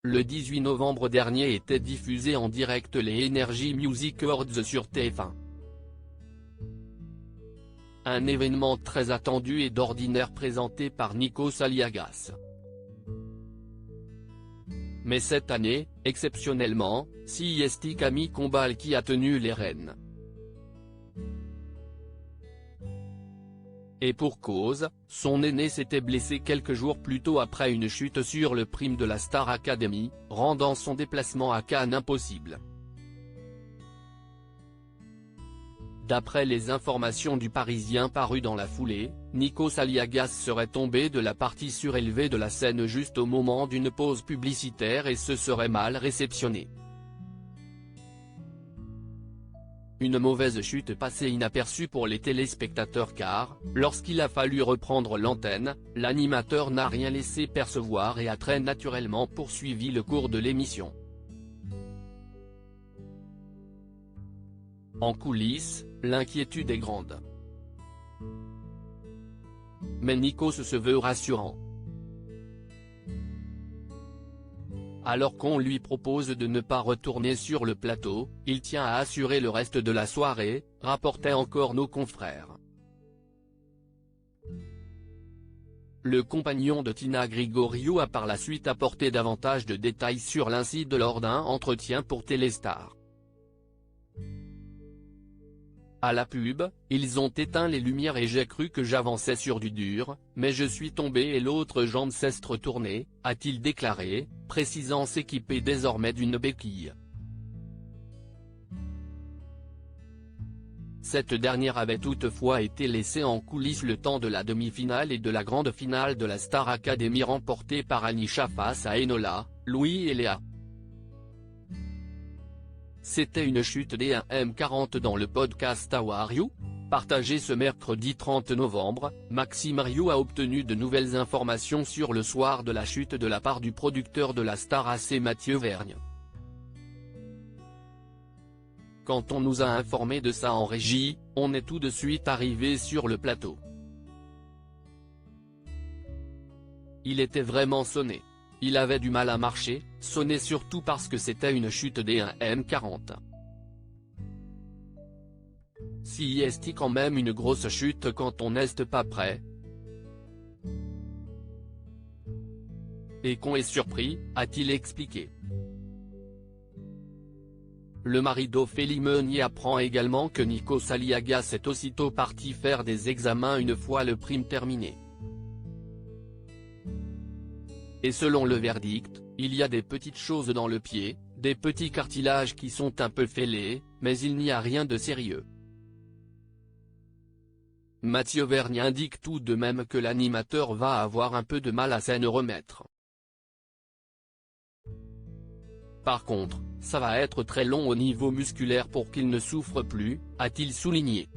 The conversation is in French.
Le 18 novembre dernier étaient diffusés en direct les Energy Music Awards sur TF1. Un événement très attendu et d'ordinaire présenté par Nikos Aliagas. Mais cette année, exceptionnellement, c'est Camille Combal qui a tenu les rênes. Et pour cause, son aîné s'était blessé quelques jours plus tôt après une chute sur le prime de la Star Academy, rendant son déplacement à Cannes impossible. D'après les informations du Parisien parues dans la foulée, Nikos Aliagas serait tombé de la partie surélevée de la scène juste au moment d'une pause publicitaire et se serait mal réceptionné. Une mauvaise chute passée inaperçue pour les téléspectateurs car, lorsqu'il a fallu reprendre l'antenne, l'animateur n'a rien laissé percevoir et a très naturellement poursuivi le cours de l'émission. En coulisses, l'inquiétude est grande. Mais Nikos se veut rassurant. Alors qu'on lui propose de ne pas retourner sur le plateau, il tient à assurer le reste de la soirée, rapportaient encore nos confrères. Le compagnon de Tina Grigoriou a par la suite apporté davantage de détails sur l'incident lors d'un entretien pour Téléstar. À la pub, ils ont éteint les lumières et j'ai cru que j'avançais sur du dur, mais je suis tombé et l'autre jambe s'est retournée, a-t-il déclaré, précisant s'équiper désormais d'une béquille. Cette dernière avait toutefois été laissée en coulisses le temps de la demi-finale et de la grande finale de la Star Academy remportée par Anisha face à Enola, Louis et Léa. C'était une chute des 1M40 dans le podcast How Are You ? Partagé ce mercredi 30 novembre, Maxime Rio a obtenu de nouvelles informations sur le soir de la chute de la part du producteur de la Star AC Mathieu Vergne. Quand on nous a informé de ça en régie, on est tout de suite arrivé sur le plateau. Il était vraiment sonné. Il avait du mal à marcher, sonné surtout parce que c'était une chute des 1M40. Si est quand même une grosse chute quand on n'est pas prêt. Et qu'on est surpris, a-t-il expliqué. Le mari d'Ophélie Meunier apprend également que Nikos Aliagas est aussitôt parti faire des examens une fois le prime terminé. Et selon le verdict, il y a des petites choses dans le pied, des petits cartilages qui sont un peu fêlés, mais il n'y a rien de sérieux. Mathieu Vergne indique tout de même que l'animateur va avoir un peu de mal à s'en remettre. Par contre, ça va être très long au niveau musculaire pour qu'il ne souffre plus, a-t-il souligné.